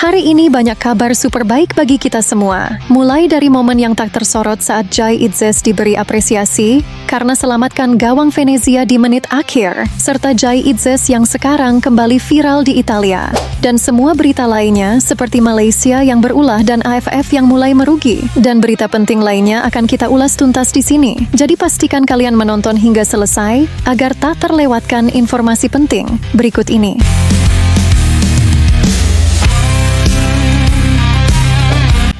Hari ini banyak kabar super baik bagi kita semua. Mulai dari momen yang tak tersorot saat Jai Itzes diberi apresiasi karena selamatkan gawang Venezia di menit akhir, serta Jai Itzes yang sekarang kembali viral di Italia. Dan semua berita lainnya seperti Malaysia yang berulah dan AFF yang mulai merugi. Dan berita penting lainnya akan kita ulas tuntas di sini. Jadi pastikan kalian menonton hingga selesai agar tak terlewatkan informasi penting berikut ini.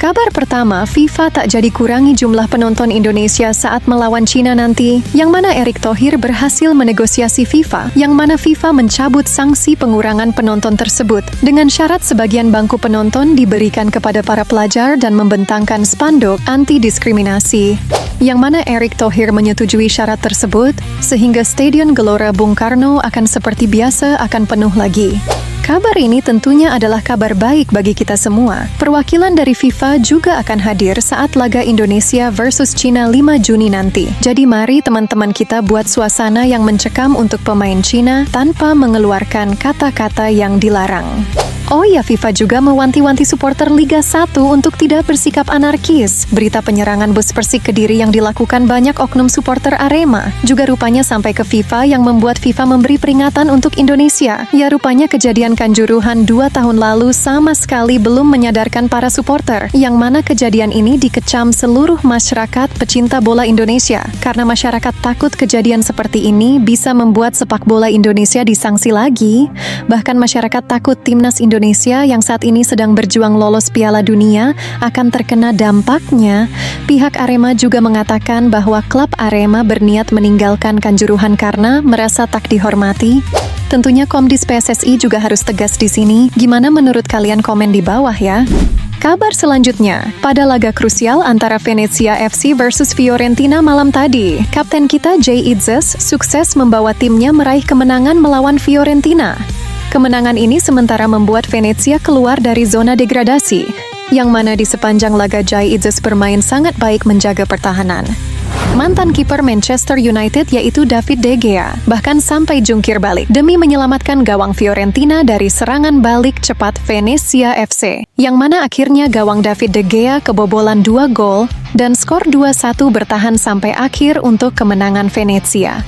Kabar pertama, FIFA tak jadi kurangi jumlah penonton Indonesia saat melawan Cina nanti, yang mana Erick Thohir berhasil menegosiasi FIFA, yang mana FIFA mencabut sanksi pengurangan penonton tersebut, dengan syarat sebagian bangku penonton diberikan kepada para pelajar dan membentangkan spanduk anti-diskriminasi. Yang mana Erick Thohir menyetujui syarat tersebut, sehingga Stadion Gelora Bung Karno akan seperti biasa akan penuh lagi. Kabar ini tentunya adalah kabar baik bagi kita semua. Perwakilan dari FIFA juga akan hadir saat laga Indonesia versus Cina 5 Juni nanti. Jadi mari teman-teman kita buat suasana yang mencekam untuk pemain Cina tanpa mengeluarkan kata-kata yang dilarang. Oh ya, FIFA juga mewanti-wanti supporter Liga 1 untuk tidak bersikap anarkis. Berita penyerangan bus Persik Kediri yang dilakukan banyak oknum supporter Arema juga rupanya sampai ke FIFA yang membuat FIFA memberi peringatan untuk Indonesia. Ya, rupanya kejadian Kanjuruhan 2 tahun lalu sama sekali belum menyadarkan para supporter, yang mana kejadian ini dikecam seluruh masyarakat pecinta bola Indonesia. Karena masyarakat takut kejadian seperti ini bisa membuat sepak bola Indonesia disangsi lagi. Bahkan masyarakat takut timnas Indonesia yang saat ini sedang berjuang lolos Piala Dunia akan terkena dampaknya. Pihak Arema juga mengatakan bahwa klub Arema berniat meninggalkan Kanjuruhan karena merasa tak dihormati. Tentunya Komdis PSSI juga harus tegas di sini. Gimana menurut kalian, komen di bawah ya. Kabar selanjutnya, pada laga krusial antara Venezia FC versus Fiorentina malam tadi, kapten kita Jai Itzes sukses membawa timnya meraih kemenangan melawan Fiorentina. Kemenangan ini sementara membuat Venezia keluar dari zona degradasi, yang mana di sepanjang laga Jai Itzes bermain sangat baik menjaga pertahanan. Mantan kiper Manchester United yaitu David De Gea bahkan sampai jungkir balik demi menyelamatkan gawang Fiorentina dari serangan balik cepat Venezia FC, yang mana akhirnya gawang David De Gea kebobolan 2 gol dan skor 2-1 bertahan sampai akhir untuk kemenangan Venezia.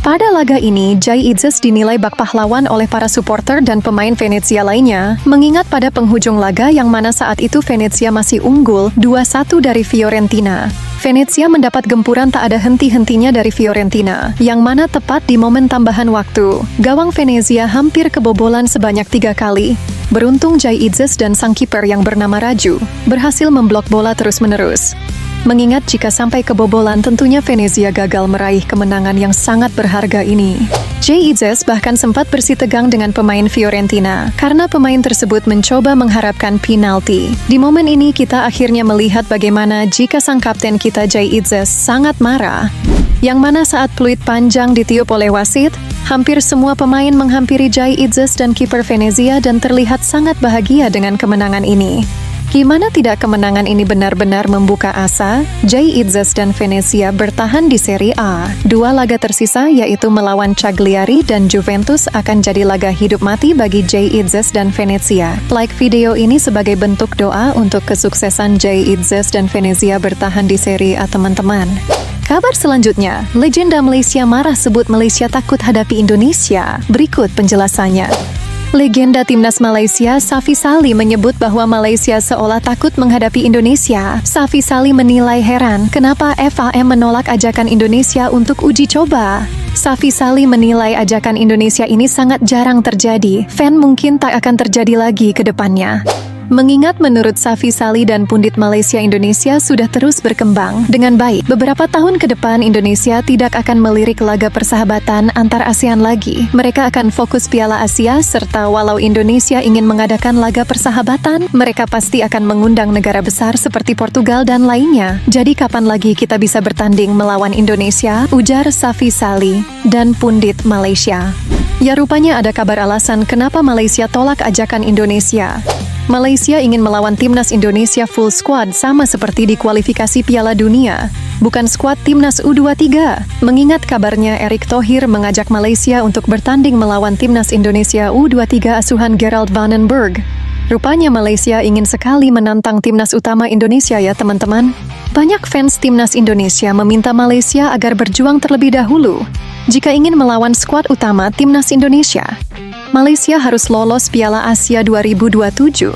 Pada laga ini, Jai Itzes dinilai bak pahlawan oleh para supporter dan pemain Venezia lainnya, mengingat pada penghujung laga yang mana saat itu Venezia masih unggul 2-1 dari Fiorentina. Venezia mendapat gempuran tak ada henti-hentinya dari Fiorentina, yang mana tepat di momen tambahan waktu, gawang Venezia hampir kebobolan sebanyak 3 kali. Beruntung Jai Itzes dan sang kiper yang bernama Raju berhasil memblok bola terus-menerus. Mengingat jika sampai kebobolan tentunya Venezia gagal meraih kemenangan yang sangat berharga ini. Jai Itzes bahkan sempat bersitegang dengan pemain Fiorentina karena pemain tersebut mencoba mengharapkan penalti. Di momen ini kita akhirnya melihat bagaimana jika sang kapten kita Jai Itzes sangat marah. Yang mana saat peluit panjang ditiup oleh wasit, hampir semua pemain menghampiri Jai Itzes dan kiper Venezia dan terlihat sangat bahagia dengan kemenangan ini. Gimana tidak kemenangan ini benar-benar membuka asa? Jai Itzes dan Venezia bertahan di Serie A. 2 laga tersisa yaitu melawan Cagliari dan Juventus akan jadi laga hidup mati bagi Jai Itzes dan Venezia. Like video ini sebagai bentuk doa untuk kesuksesan Jai Itzes dan Venezia bertahan di Serie A, teman-teman. Kabar selanjutnya, legenda Malaysia marah sebut Malaysia takut hadapi Indonesia. Berikut penjelasannya. Legenda timnas Malaysia, Safi Salih menyebut bahwa Malaysia seolah takut menghadapi Indonesia. Safi Salih menilai heran kenapa FAM menolak ajakan Indonesia untuk uji coba. Safi Salih menilai ajakan Indonesia ini sangat jarang terjadi. Fan mungkin tak akan terjadi lagi ke depannya. Mengingat menurut Safi Salih dan pundit Malaysia, Indonesia sudah terus berkembang dengan baik. Beberapa tahun ke depan Indonesia tidak akan melirik laga persahabatan antar ASEAN lagi. Mereka akan fokus Piala Asia, serta walau Indonesia ingin mengadakan laga persahabatan, mereka pasti akan mengundang negara besar seperti Portugal dan lainnya. Jadi kapan lagi kita bisa bertanding melawan Indonesia? Ujar Safi Salih dan pundit Malaysia. Ya, rupanya ada kabar alasan kenapa Malaysia tolak ajakan Indonesia. Malaysia ingin melawan timnas Indonesia full squad sama seperti di kualifikasi Piala Dunia, bukan skuad timnas U23. Mengingat kabarnya Erick Thohir mengajak Malaysia untuk bertanding melawan timnas Indonesia U23 asuhan Gerald Vandenberg. Rupanya Malaysia ingin sekali menantang timnas utama Indonesia ya teman-teman. Banyak fans timnas Indonesia meminta Malaysia agar berjuang terlebih dahulu jika ingin melawan skuad utama timnas Indonesia. Malaysia harus lolos Piala Asia 2027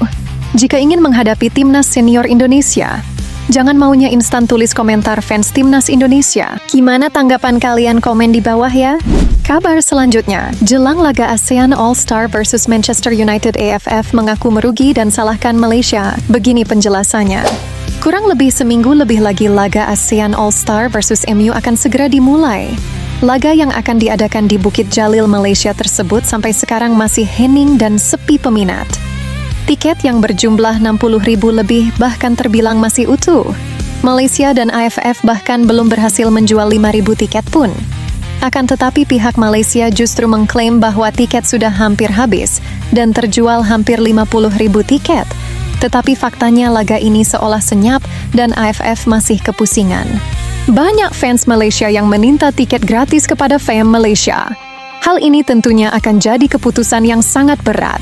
jika ingin menghadapi timnas senior Indonesia. Jangan maunya instan tulis komentar fans timnas Indonesia. Gimana tanggapan kalian, komen di bawah ya. Kabar selanjutnya, jelang laga ASEAN All-Star versus Manchester United, AFF mengaku merugi dan salahkan Malaysia. Begini penjelasannya. Kurang lebih seminggu lebih lagi laga ASEAN All-Star versus MU akan segera dimulai. Laga yang akan diadakan di Bukit Jalil, Malaysia tersebut sampai sekarang masih hening dan sepi peminat. Tiket yang berjumlah 60.000 lebih bahkan terbilang masih utuh. Malaysia dan AFF bahkan belum berhasil menjual 5.000 tiket pun. Akan tetapi pihak Malaysia justru mengklaim bahwa tiket sudah hampir habis dan terjual hampir 50.000 tiket. Tetapi faktanya laga ini seolah senyap dan AFF masih kepusingan. Banyak fans Malaysia yang meminta tiket gratis kepada fans Malaysia. Hal ini tentunya akan jadi keputusan yang sangat berat.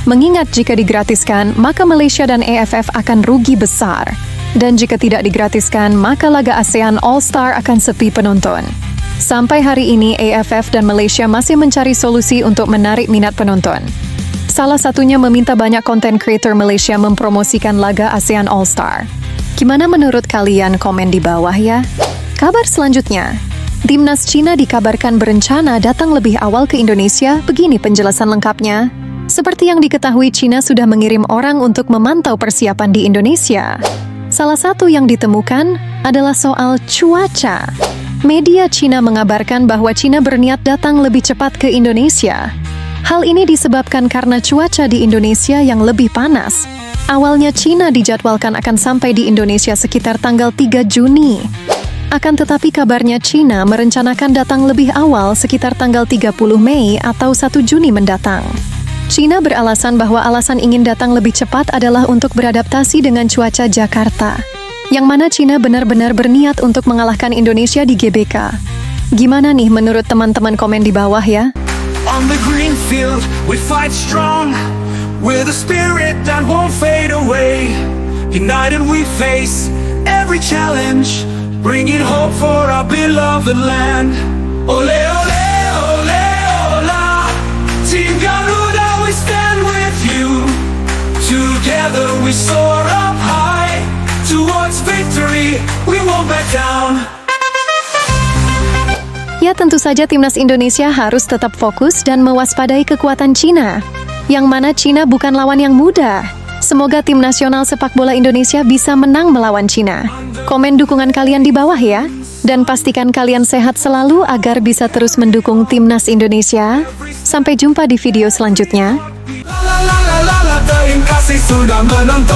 Mengingat jika digratiskan, maka Malaysia dan AFF akan rugi besar. Dan jika tidak digratiskan, maka laga ASEAN All-Star akan sepi penonton. Sampai hari ini, AFF dan Malaysia masih mencari solusi untuk menarik minat penonton. Salah satunya meminta banyak content creator Malaysia mempromosikan laga ASEAN All-Star. Gimana menurut kalian? Komen di bawah ya. Kabar selanjutnya, timnas Cina dikabarkan berencana datang lebih awal ke Indonesia. Begini penjelasan lengkapnya. Seperti yang diketahui, Cina sudah mengirim orang untuk memantau persiapan di Indonesia. Salah satu yang ditemukan adalah soal cuaca. Media Cina mengabarkan bahwa Cina berniat datang lebih cepat ke Indonesia. Hal ini disebabkan karena cuaca di Indonesia yang lebih panas. Awalnya Cina dijadwalkan akan sampai di Indonesia sekitar tanggal 3 Juni. Akan tetapi kabarnya Cina merencanakan datang lebih awal sekitar tanggal 30 Mei atau 1 Juni mendatang. Cina beralasan bahwa alasan ingin datang lebih cepat adalah untuk beradaptasi dengan cuaca Jakarta, yang mana Cina benar-benar berniat untuk mengalahkan Indonesia di GBK. Gimana nih menurut teman-teman? Komen di bawah ya. On the green field, we fight strong, with a spirit that won't fade away. United we face every challenge, bringing hope for our beloved land. Ole, ole, ole, ola, Team Garuda, we stand with you. Together we soar up high, towards victory, we won't back down. Ya, tentu saja timnas Indonesia harus tetap fokus dan mewaspadai kekuatan Cina, yang mana Cina bukan lawan yang mudah. Semoga tim nasional sepak bola Indonesia bisa menang melawan Cina. Komen dukungan kalian di bawah ya, dan pastikan kalian sehat selalu agar bisa terus mendukung timnas Indonesia. Sampai jumpa di video selanjutnya. Terima kasih sudah menonton.